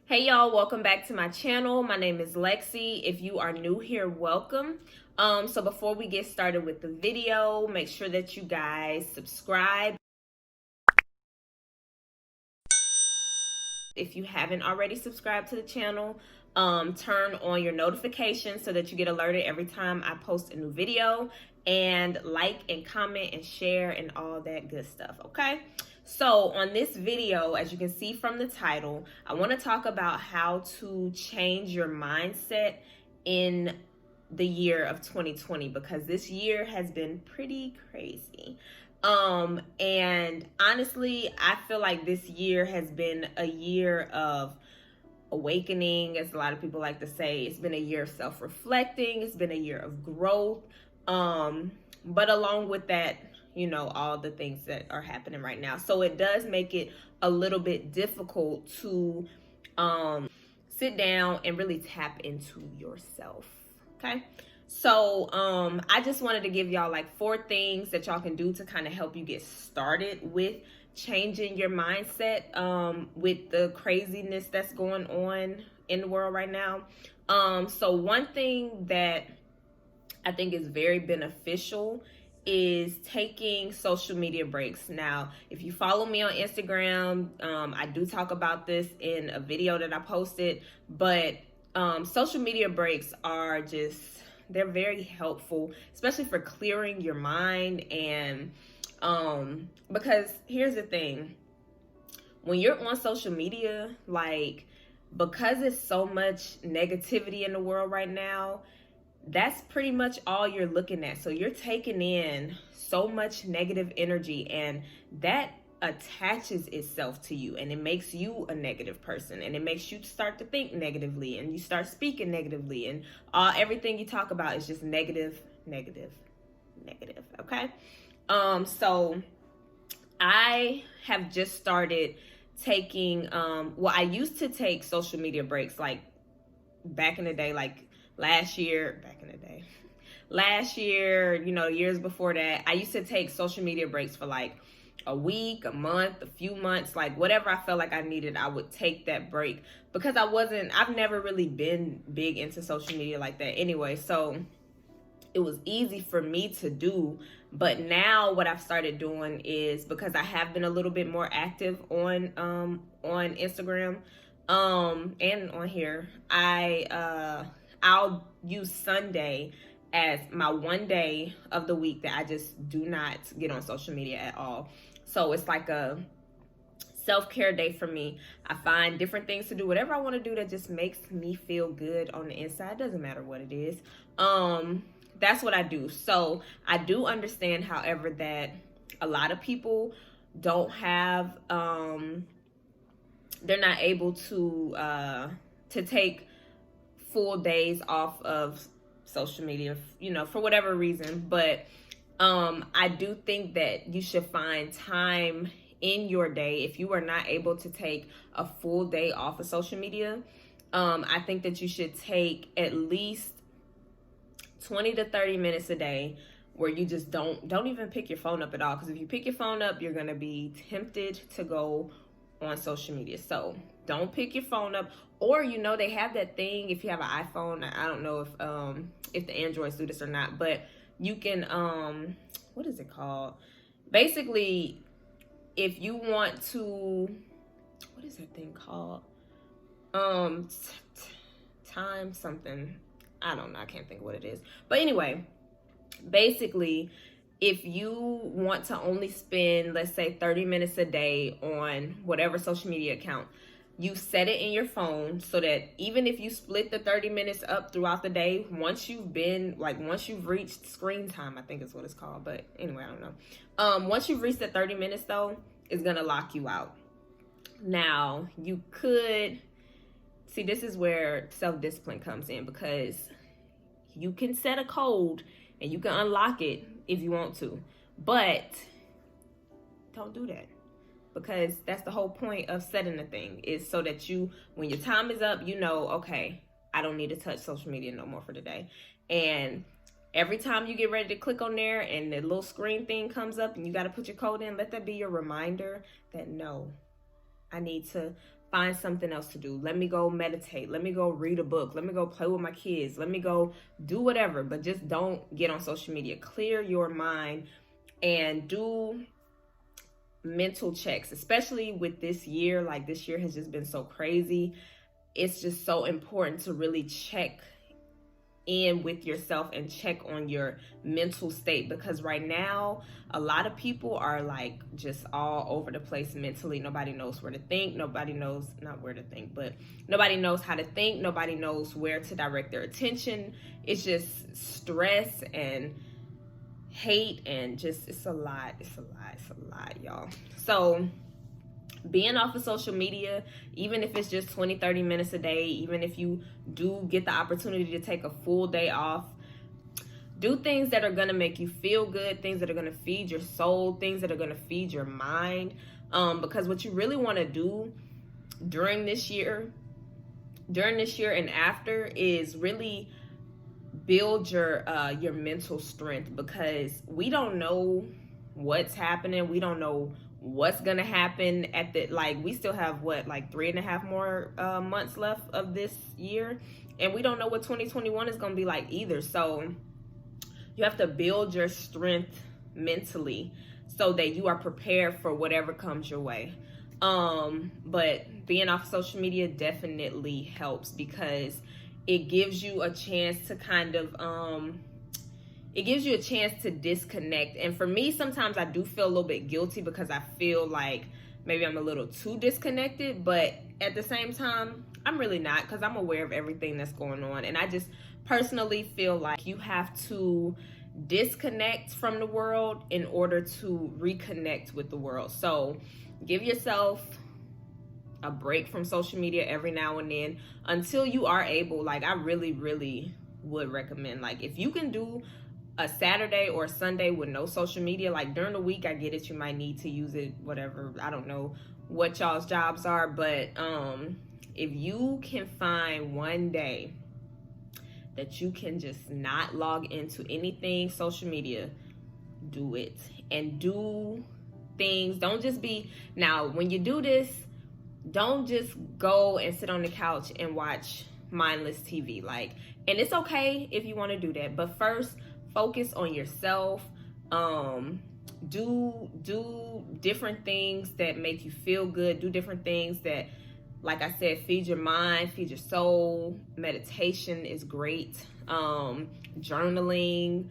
Hey y'all, welcome back to my channel. My name is Lexi. If you are new here, welcome. So before we get started with the video, make sure that you guys subscribe. If you haven't already subscribed to the channel, turn on your notifications so that you get alerted every time I post a new video, and like and comment and share and all that good stuff, okay? So on this video, as you can see from the title, I want to talk about how to change your mindset in the year of 2020, because this year has been pretty crazy. And honestly, I feel like this year has been a year of awakening, as a lot of people like to say. It's been a year of self-reflecting. It's been a year of growth. But along with that, all the things that are happening right now. So it does make it a little bit difficult to sit down and really tap into yourself. Okay. So I just wanted to give y'all like 4 things that y'all can do to kind of help you get started with changing your mindset with the craziness that's going on in the world right now. So one thing that I think is very beneficial is taking social media breaks. Now, if you follow me on Instagram, I do talk about this in a video that I posted, but social media breaks are they're very helpful, especially for clearing your mind. And because here's the thing, when you're on social media, like, because there's so much negativity in the world right now, that's pretty much all you're looking at. So you're taking in so much negative energy, and that attaches itself to you, and it makes you a negative person, and it makes you start to think negatively, and you start speaking negatively, and everything you talk about is just negative. Okay. So I have just started taking I used to take social media breaks like back in the day, like last year, years before that. I used to take social media breaks for like a week, a month, a few months, like whatever I felt like I needed, I would take that break, because I've never really been big into social media like that anyway. So it was easy for me to do. But now what I've started doing is, because I have been a little bit more active on Instagram and on here, I'll use Sunday as my one day of the week that I just do not get on social media at all. So it's like a self-care day for me. I find different things to do, whatever I want to do that just makes me feel good on the inside. Doesn't matter what it is. That's what I do. So I do understand, however, that a lot of people don't have they're not able to take full days off of social media, for whatever reason. But I do think that you should find time in your day. If you are not able to take a full day off of social media, I think that you should take at least 20 to 30 minutes a day where you just don't even pick your phone up at all. Because if you pick your phone up, you're going to be tempted to go on social media. So don't pick your phone up. Or, they have that thing, if you have an iPhone, I don't know if the Androids do this or not, but you can, what is it called? Basically, if you want to, what is that thing called? Time something. I don't know. I can't think of what it is. But anyway, basically, if you want to only spend, let's say, 30 minutes a day on whatever social media account, you set it in your phone so that even if you split the 30 minutes up throughout the day, once you've reached screen time, I think is what it's called. But anyway, I don't know. Once you've reached the 30 minutes, though, it's going to lock you out. Now, you could... See, this is where self-discipline comes in, because you can set a code and you can unlock it if you want to, but don't do that, because that's the whole point of setting the thing, is so that when your time is up, okay, I don't need to touch social media no more for the day. And every time you get ready to click on there and the little screen thing comes up and you got to put your code in, let that be your reminder that no, I need to find something else to do. Let me go meditate. Let me go read a book. Let me go play with my kids. Let me go do whatever, but just don't get on social media. Clear your mind and do mental checks, especially with this year. Like, this year has just been so crazy. It's just so important to really check in with yourself and check on your mental state, because right now a lot of people are like just all over the place mentally. Nobody knows where to think. Nobody knows, not where to think, but nobody knows how to think. Nobody knows where to direct their attention. It's just stress and hate, and just it's a lot, y'all. So being off of social media, even if it's just 20-30 minutes a day, even if you do get the opportunity to take a full day off, do things that are going to make you feel good, things that are going to feed your soul, things that are going to feed your mind, because what you really want to do during this year and after is really build your mental strength, because we don't know what's happening. We don't know what's gonna happen at the, like, we still have what, like 3.5 more months left of this year, and we don't know what 2021 is gonna be like either. So you have to build your strength mentally so that you are prepared for whatever comes your way. But being off social media definitely helps, because it gives you a chance to kind of it gives you a chance to disconnect. And for me, sometimes I do feel a little bit guilty because I feel like maybe I'm a little too disconnected, but at the same time, I'm really not, because I'm aware of everything that's going on. And I just personally feel like you have to disconnect from the world in order to reconnect with the world. So give yourself a break from social media every now and then until you are able. Like, I really would recommend, like, if you can do a Saturday or a Sunday with no social media, like during the week, I get it, you might need to use it, whatever, I don't know what y'all's jobs are, but if you can find one day that you can just not log into anything social media, do it. And do things. Don't just be, now when you do this, don't just go and sit on the couch and watch mindless TV. Like, and it's okay if you want to do that, but first focus on yourself. Do different things that make you feel good. Do different things that, like I said, feed your mind, feed your soul. Meditation is great. Journaling,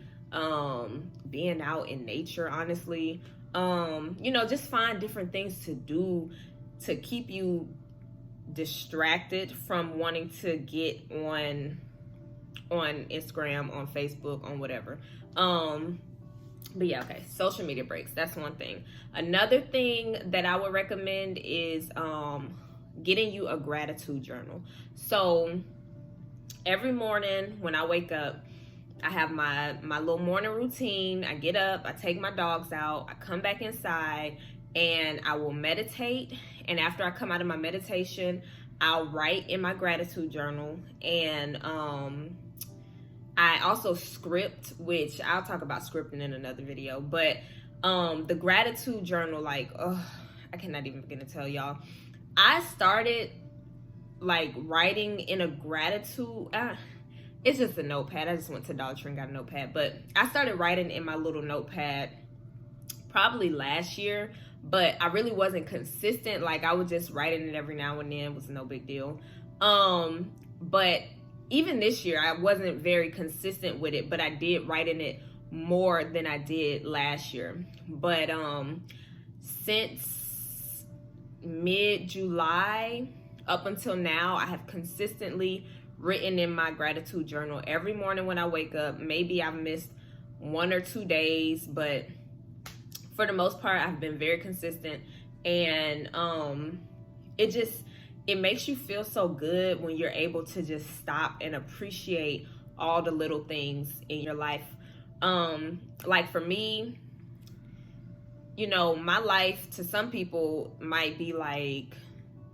being out in nature, honestly. Just find different things to do to keep you distracted from wanting to get on Instagram, on Facebook, on whatever. But yeah, okay, social media breaks, that's one thing. Another thing that I would recommend is getting you a gratitude journal. So every morning when I wake up, I have my little morning routine. I get up, I take my dogs out, I come back inside, and I will meditate. And after I come out of my meditation, I'll write in my gratitude journal. And I also script, which I'll talk about scripting in another video. But the gratitude journal, like, I cannot even begin to tell y'all. I started like writing in a gratitude, it's just a notepad. I just went to Dollar Tree and got a notepad. But I started writing in my little notepad probably last year, but I really wasn't consistent. Like, I was just writing it every now and then. It was no big deal. But even this year, I wasn't very consistent with it, but I did write in it more than I did last year. But since mid-July up until now, I have consistently written in my gratitude journal every morning when I wake up. Maybe I've missed 1 or 2 days, but for the most part, I've been very consistent. And it makes you feel so good when you're able to just stop and appreciate all the little things in your life. Like for me, my life to some people might be like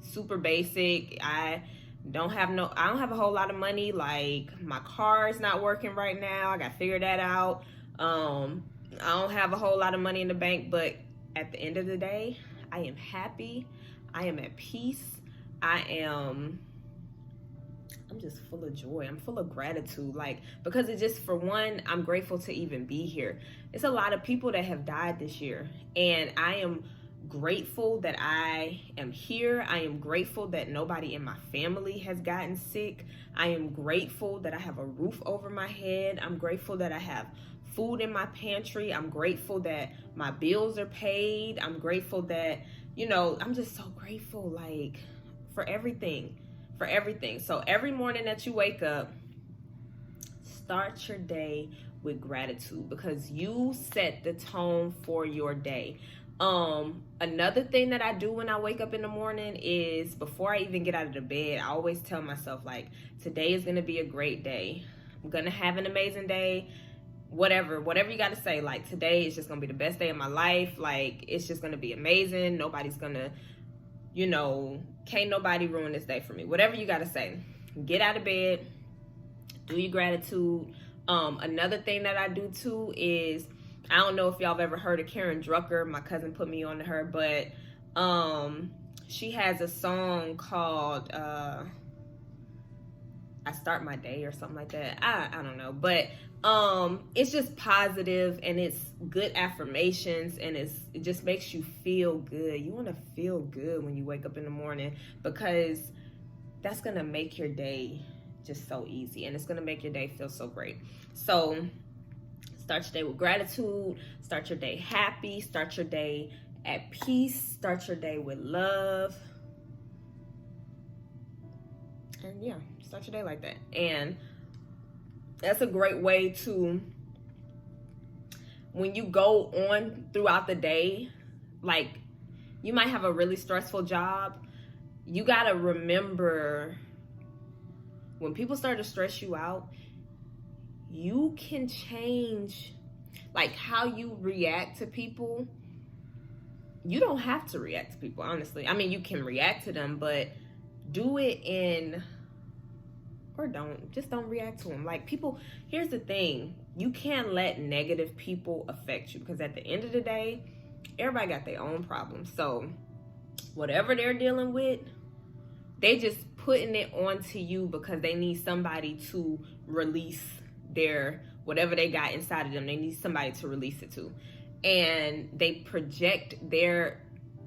super basic. I don't have a whole lot of money. Like, my car is not working right now. I got to figure that out. I don't have a whole lot of money in the bank, but at the end of the day, I am happy. I am at peace. I'm just full of joy. I'm full of gratitude. Like, because it just, for one, I'm grateful to even be here. It's a lot of people that have died this year, and I am grateful that I am here. I am grateful that nobody in my family has gotten sick. I am grateful that I have a roof over my head. I'm grateful that I have food in my pantry. I'm grateful that my bills are paid. I'm grateful that, I'm just so grateful, like, for everything. So every morning that you wake up, start your day with gratitude, because you set the tone for your day. Another thing that I do when I wake up in the morning is, before I even get out of the bed, I always tell myself, like, today is going to be a great day. I'm going to have an amazing day. Whatever you got to say, like, today is just going to be the best day of my life. Like, it's just going to be amazing. Nobody's going to, can't nobody ruin this day for me. Whatever you got to say. Get out of bed. Do your gratitude. Another thing that I do too is, I don't know if y'all have ever heard of Karen Drucker. My cousin put me on to her, but she has a song called I Start My Day or something like that. I don't know, but it's just positive, and it's good affirmations, and it just makes you feel good. You want to feel good when you wake up in the morning, because that's gonna make your day just so easy, and it's gonna make your day feel so great. So start your day with gratitude, start your day happy, start your day at peace, start your day with love. And yeah, start your day like that. And that's a great way to, when you go on throughout the day, like, you might have a really stressful job. You gotta remember, when people start to stress you out, you can change, like, how you react to people. You don't have to react to people, honestly. I mean, you can react to them, but do it just don't react to them. Like, people, here's the thing. You can't let negative people affect you, because at the end of the day, everybody got their own problems. So whatever they're dealing with, they just putting it onto you because they need somebody to release their, whatever they got inside of them, they need somebody to release it to. And they project their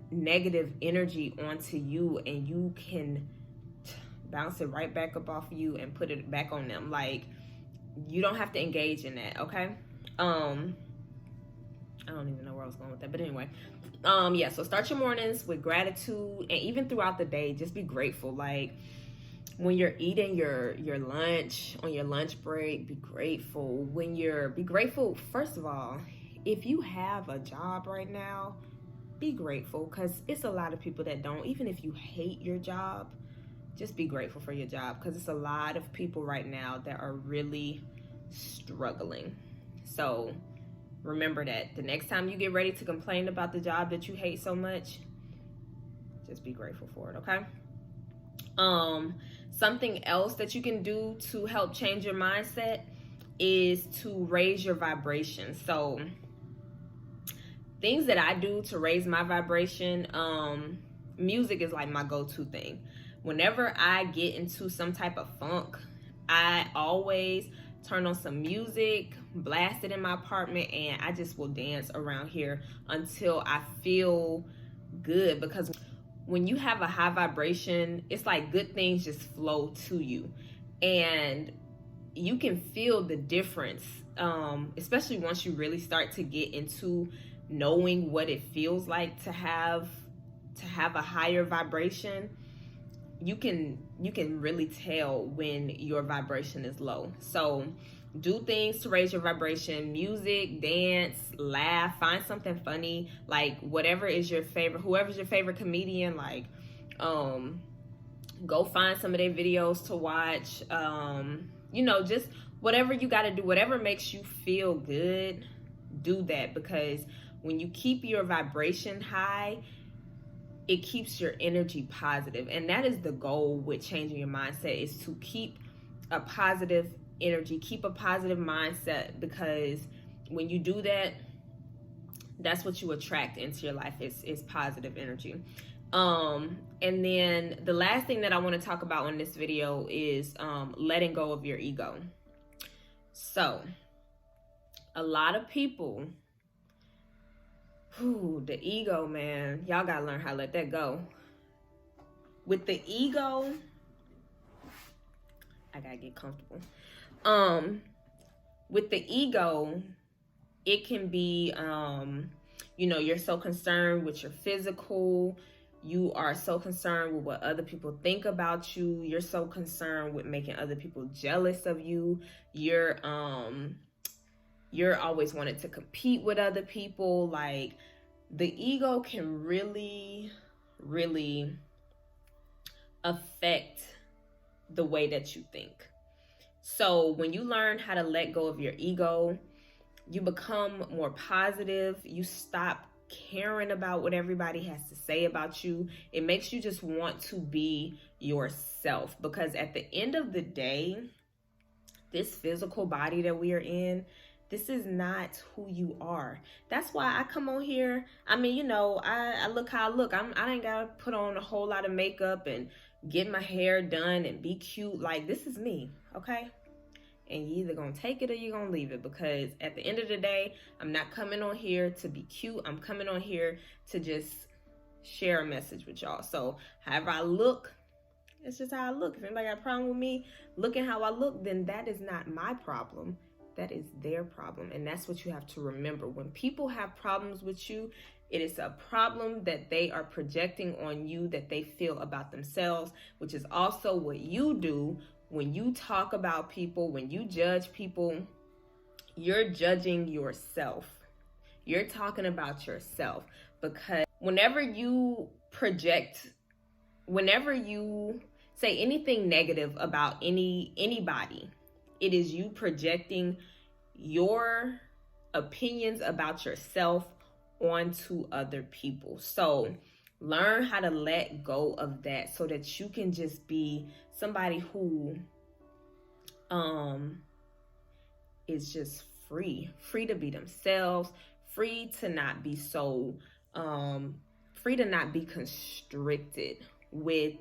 negative energy onto you, and you can bounce it right back up off of you and put it back on them. Like, you don't have to engage in that, okay? I don't even know where I was going with that, but anyway. Yeah, so start your mornings with gratitude, and even throughout the day, just be grateful. Like, when you're eating your lunch, on your lunch break, be grateful. Be grateful, first of all, if you have a job right now, be grateful, because it's a lot of people that don't. Even if you hate your job, just be grateful for your job, because it's a lot of people right now that are really struggling. So remember that the next time you get ready to complain about the job that you hate so much, just be grateful for it, okay? Something else that you can do to help change your mindset is to raise your vibration. So things that I do to raise my vibration, music is like my go-to thing. Whenever I get into some type of funk, I always turn on some music, blast it in my apartment, and I just will dance around here until I feel good. Because when you have a high vibration, it's like good things just flow to you, and you can feel the difference, especially once you really start to get into knowing what it feels like to have a higher vibration. You can really tell when your vibration is low. So do things to raise your vibration: music, dance, laugh, find something funny, like whatever is your favorite, whoever's your favorite comedian, like go find some of their videos to watch. Just whatever you got to do, whatever makes you feel good, do that. Because when you keep your vibration high, it keeps your energy positive. And that is the goal with changing your mindset, is to keep a positive energy, keep a positive mindset, because when you do that, that's what you attract into your life, is positive energy. And then the last thing that I want to talk about in this video is letting go of your ego. So a lot of people, the ego, man, y'all gotta learn how to let that go. With the ego, I gotta get comfortable. With the ego, it can be, you know, you're so concerned with your physical. You are so concerned with what other people think about you. You're so concerned with making other people jealous of you. You're always wanting to compete with other people. Like, the ego can really, really affect the way that you think. So when you learn how to let go of your ego, you become more positive. You stop caring about what everybody has to say about you. It makes you just want to be yourself, because at the end of the day, this physical body that we are in, this is not who you are. That's why I come on here. I mean, you know, I look how I look. I ain't gotta put on a whole lot of makeup and get my hair done and be cute. Like, this is me, okay? And you either gonna take it or you're gonna leave it, because at the end of the day, I'm not coming on here to be cute. I'm coming on here to just share a message with y'all. So however I look, it's just how I look. If anybody got a problem with me looking how I look, then that is not my problem. That is their problem. And that's what you have to remember. When people have problems with you, it is a problem that they are projecting on you, that they feel about themselves, which is also what you do. When you talk about people, when you judge people, you're judging yourself. You're talking about yourself, because whenever you say anything negative about anybody, it is you projecting your opinions about yourself onto other people. So learn how to let go of that so that you can just be somebody who is just free to be themselves, free to not be so free to not be constricted with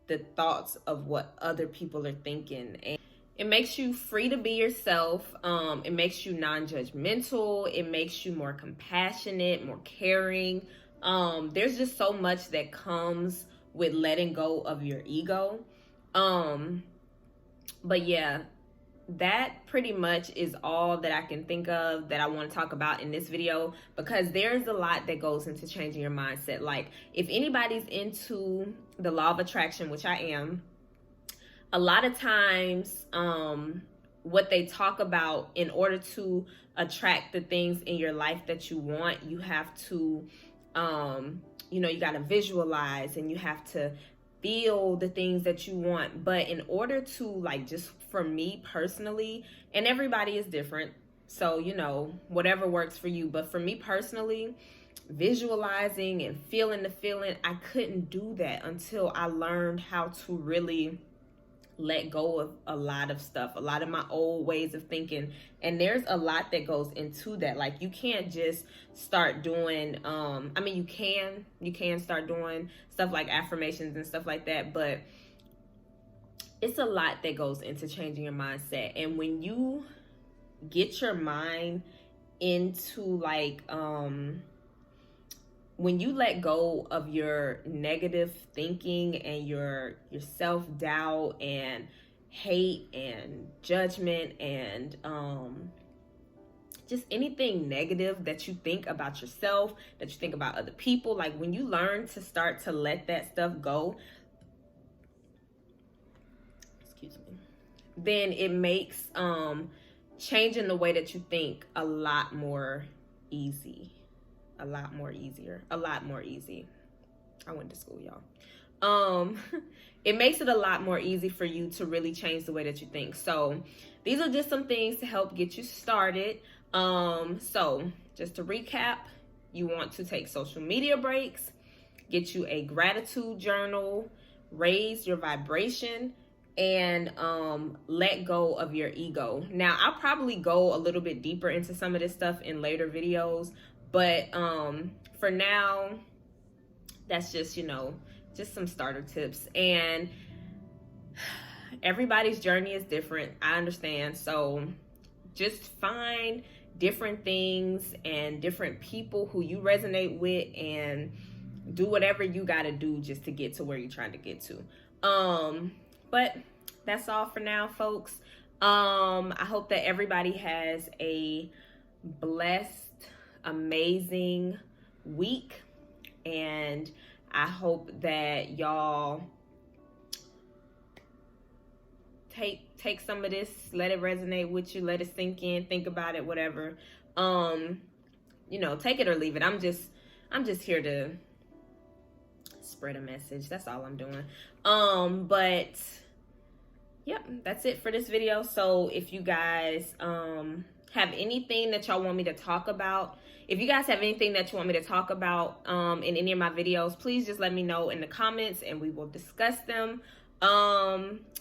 the thoughts of what other people are thinking. And it makes you free to be yourself. It makes you non-judgmental. It makes you more compassionate, more caring. There's just so much that comes with letting go of your ego. But yeah, that pretty much is all that I can think of that I want to talk about in this video, because there's a lot that goes into changing your mindset. Like, if anybody's into the law of attraction, which I am, a lot of times what they talk about, in order to attract the things in your life that you want, you have to you know, you got to visualize and you have to feel the things that you want. But in order to, like, just for me personally, and everybody is different, so, you know, whatever works for you, but for me personally, visualizing and feeling the feeling, I couldn't do that until I learned how to really let go of a lot of stuff, a lot of my old ways of thinking. And there's a lot that goes into that. Like, you can't just start doing, I mean, you can start doing stuff like affirmations and stuff like that, but it's a lot that goes into changing your mindset. And when you get your mind into, like, when you let go of your negative thinking and your self-doubt and hate and judgment and just anything negative that you think about yourself, that you think about other people, like, when you learn to start to let that stuff go, then it makes changing the way that you think a lot more easy. A lot more easy. I went to school, y'all. It makes it a lot more easy for you to really change the way that you think. So these are just some things to help get you started. So just to recap, you want to take social media breaks, get you a gratitude journal, raise your vibration, and let go of your ego. Now, I'll probably go a little bit deeper into some of this stuff in later videos, but for now, that's just, just some starter tips. And everybody's journey is different. I understand. So just find different things and different people who you resonate with, and do whatever you got to do just to get to where you're trying to get to. But that's all for now, folks. I hope that everybody has a blessed, amazing week, and I hope that y'all take some of this, let it resonate with you, let it sink in, think about it, whatever. Take it or leave it. I'm just here to spread a message. That's all I'm doing. But yeah, that's it for this video. So if you guys have anything that y'all want me to talk about, if you guys have anything that you want me to talk about in any of my videos, please just let me know in the comments and we will discuss them.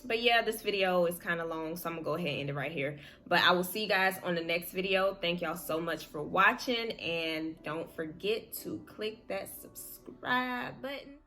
But yeah, this video is kind of long, so I'm gonna go ahead and end it right here. But I will see you guys on the next video. Thank y'all so much for watching, and don't forget to click that subscribe button.